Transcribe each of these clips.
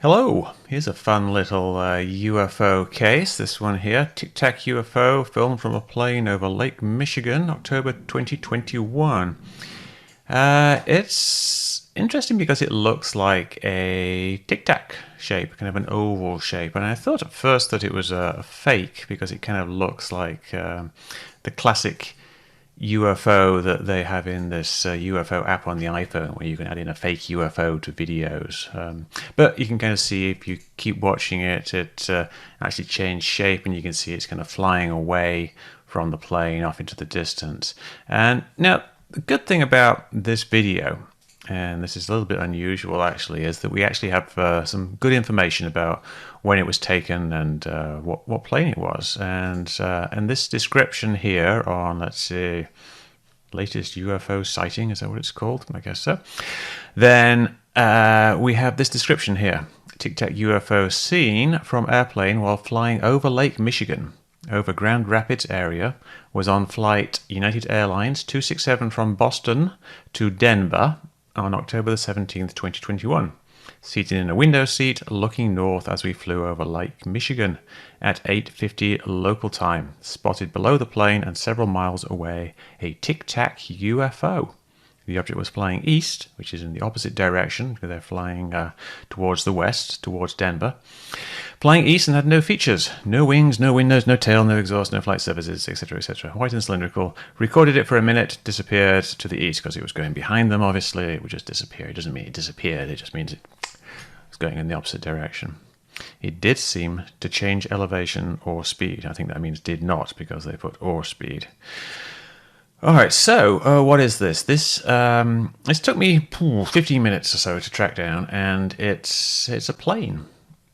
Hello, here's a fun little UFO case. This one here, Tic-Tac UFO, filmed from a plane over Lake Michigan, October 2021. It's interesting because it looks like a tic-tac shape, kind of an oval shape. And I thought at first that it was a fake because it kind of looks like the classic UFO that they have in this UFO app on the iPhone, where you can add in a fake UFO to videos. But you can kind of see, if you keep watching it, it actually changed shape, and you can see it's kind of flying away from the plane off into the distance. And now, the good thing about this video, and this is a little bit unusual actually, is that we actually have some good information about when it was taken and what plane it was. And this description here on, let's see, latest UFO sighting, is that what it's called? I guess so. Then we have this description here. Tic-Tac UFO seen from airplane while flying over Lake Michigan, over Grand Rapids area, was on flight United Airlines 267 from Boston to Denver on October the 17th, 2021. Seated in a window seat, looking north as we flew over Lake Michigan at 8:50 local time. Spotted below the plane and several miles away a Tic-Tac UFO. The object was flying east, which is in the opposite direction, because they're flying towards the west, towards Denver. Flying east and had no features. No wings, no windows, no tail, no exhaust, no flight surfaces, etc., etc. White and cylindrical. Recorded it for a minute, disappeared to the east, because it was going behind them, obviously. It would just disappear. It doesn't mean it disappeared, it just means it was going in the opposite direction. It did seem to change elevation or speed. I think that means did not, because they put or speed. All right, so what is this? This took me 15 minutes or so to track down, and it's a plane,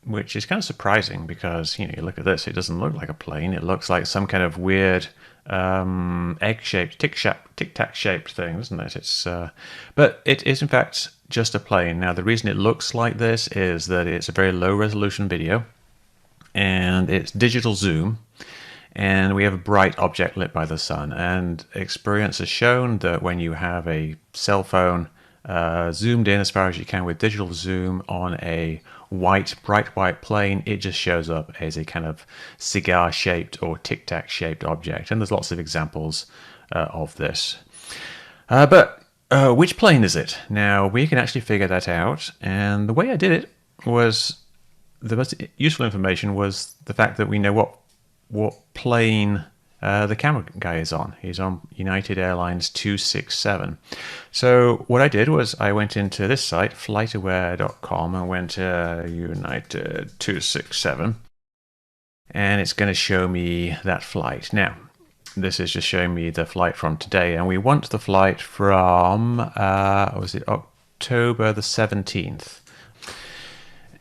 which is kind of surprising because, you look at this, it doesn't look like a plane. It looks like some kind of weird egg-shaped, tic-tac shaped thing, doesn't it? But it is in fact just a plane. Now, the reason it looks like this is that it's a very low resolution video, and it's digital zoom. And we have a bright object lit by the sun. And experience has shown that when you have a cell phone zoomed in as far as you can with digital zoom on a bright white plane, it just shows up as a kind of cigar-shaped or tic-tac shaped object. And there's lots of examples of this. But which plane is it? Now, we can actually figure that out. And the way I did it was, the most useful information was the fact that we know what plane the camera guy is on. He's on United Airlines 267. So what I did was I went into this site, flightaware.com, and went to United 267. And it's going to show me that flight. Now, this is just showing me the flight from today. And we want the flight from, was it October the 17th?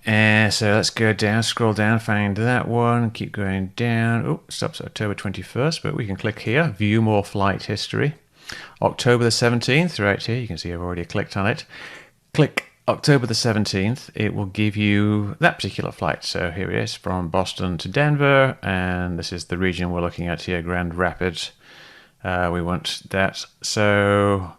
And so let's go down, scroll down, find that one, keep going down. Oh, stops at October 21st, but we can click here, view more flight history. October the 17th, right here, you can see I've already clicked on it. Click October the 17th, it will give you that particular flight. So here it is, from Boston to Denver, and this is the region we're looking at here, Grand Rapids. We want that. So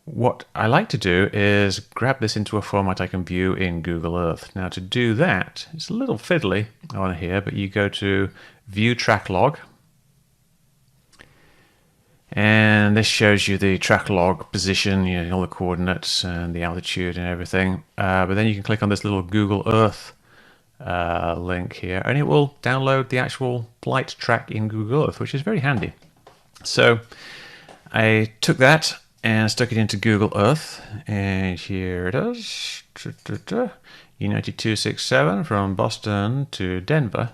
what I like to do is grab this into a format I can view in Google Earth. Now, to do that, it's a little fiddly on here, but you go to View Track Log, and this shows you the track log position, all the coordinates and the altitude and everything. But then you can click on this little Google Earth link here, and it will download the actual flight track in Google Earth, which is very handy. So I took that and stuck it into Google Earth, and here it is, United 267 from Boston to Denver.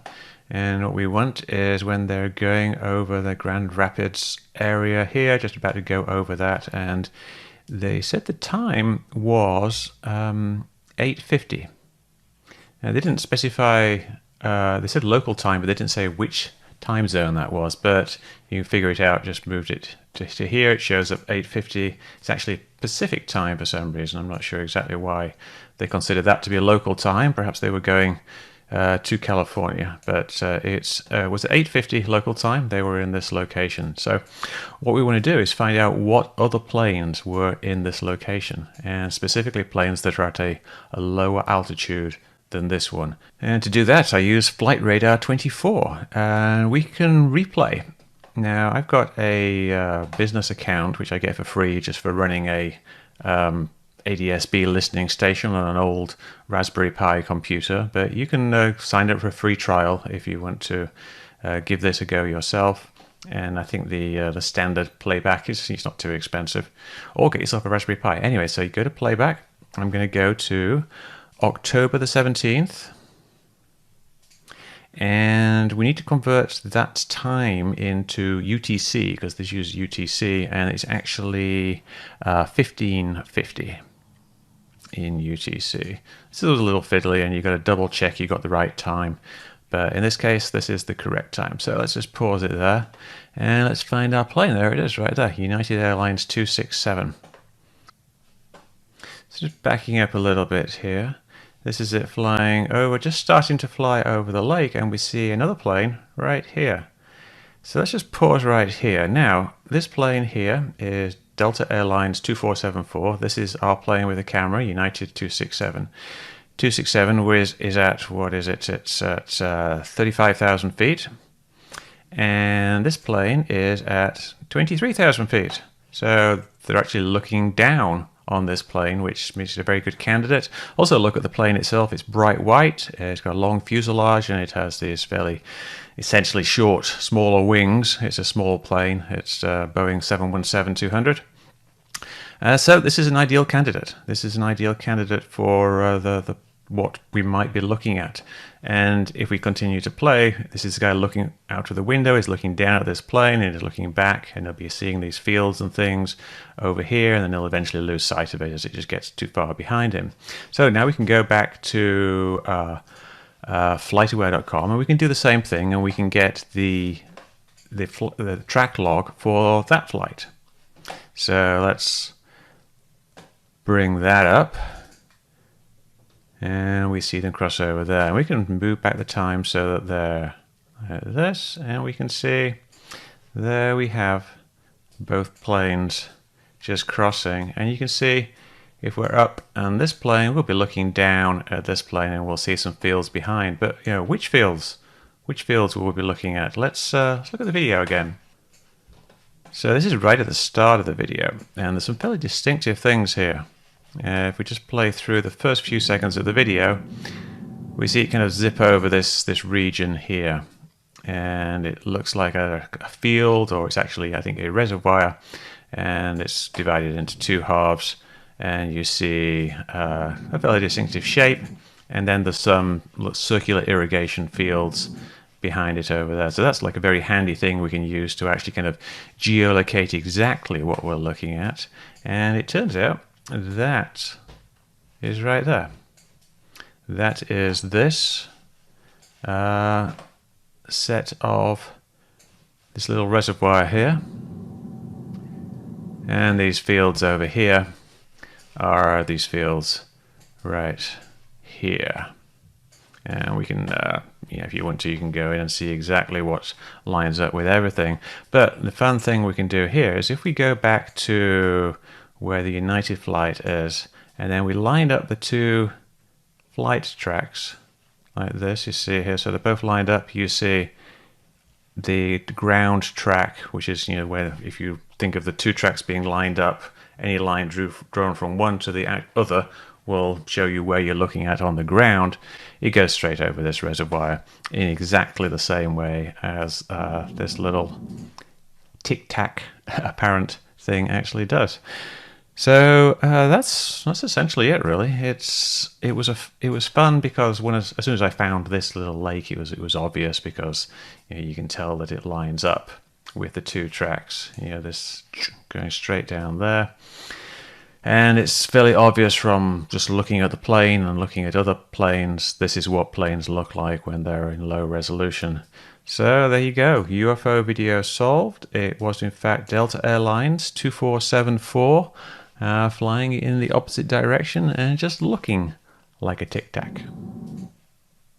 And what we want is when they're going over the Grand Rapids area here, just about to go over that, and they said the time was 8:50. Now, they didn't specify, they said local time, but they didn't say which time zone that was, but you can figure it out. Just moved it to here. It shows up 8:50. It's actually Pacific time for some reason. I'm not sure exactly why they considered that to be a local time. Perhaps they were going to California, but it was at 8:50 local time. They were in this location. So what we want to do is find out what other planes were in this location, and specifically planes that are at a lower altitude than this one. And to do that, I use Flight Radar 24, and we can replay. Now, I've got a business account, which I get for free just for running a ADSB listening station on an old Raspberry Pi computer, but you can sign up for a free trial if you want to give this a go yourself. And I think the standard playback is it's not too expensive. Or get yourself a Raspberry Pi. Anyway, so you go to playback. I'm going to go to October the 17th. And we need to convert that time into UTC, because this uses UTC, and it's actually 1550 in UTC. This is a little fiddly, and you've got to double check you got the right time. But in this case, this is the correct time. So let's just pause it there, and let's find our plane. There it is, right there, United Airlines 267. So just backing up a little bit here. This is it flying over, just starting to fly over the lake, and we see another plane right here. So let's just pause right here. Now, this plane here is Delta Airlines 2474. This is our plane with a camera, United 267. 267 is at, what is it? It's at 35,000 feet. And this plane is at 23,000 feet. So they're actually looking down on this plane, which makes it a very good candidate. Also, look at the plane itself. It's bright white. It's got a long fuselage, and it has these fairly essentially short, smaller wings. It's a small plane. It's Boeing 717-200. So this is an ideal candidate. This is an ideal candidate for what we might be looking at. And if we continue to play, this is the guy looking out of the window, he's looking down at this plane, and he's looking back, and he'll be seeing these fields and things over here, and then he'll eventually lose sight of it as it just gets too far behind him. So now we can go back to flightaware.com, and we can do the same thing, and we can get the track log for that flight. So let's bring that up. And we see them cross over there. And we can move back the time so that they're this, and we can see there we have both planes just crossing. And you can see if we're up on this plane, we'll be looking down at this plane, and we'll see some fields behind. But you know, which fields will we be looking at? Let's look at the video again. So this is right at the start of the video, and there's some fairly distinctive things here. If we just play through the first few seconds of the video, we see it kind of zip over this region here, and it looks like a field, or it's actually, I think, a reservoir, and it's divided into two halves, and you see a fairly distinctive shape, and then there's some circular irrigation fields behind it over there. So that's like a very handy thing we can use to actually kind of geolocate exactly what we're looking at. And it turns out that is right there. That is this set of this little reservoir here, and these fields over here are these fields right here. And we can, if you want to, you can go in and see exactly what lines up with everything. But the fun thing we can do here is if we go back to where the United flight is, and then we line up the two flight tracks like this, you see here, so they're both lined up. You see the ground track, which is, where if you think of the two tracks being lined up, any line drawn from one to the other will show you where you're looking at on the ground. It goes straight over this reservoir in exactly the same way as this little Tic-Tac apparent thing actually does. So that's essentially it, really. It was fun because as soon as I found this little lake, it was obvious because you can tell that it lines up with the two tracks. This going straight down there, and it's fairly obvious from just looking at the plane and looking at other planes. This is what planes look like when they're in low resolution. So there you go, UFO video solved. It was in fact Delta Airlines 2474. Flying in the opposite direction and just looking like a Tic-Tac.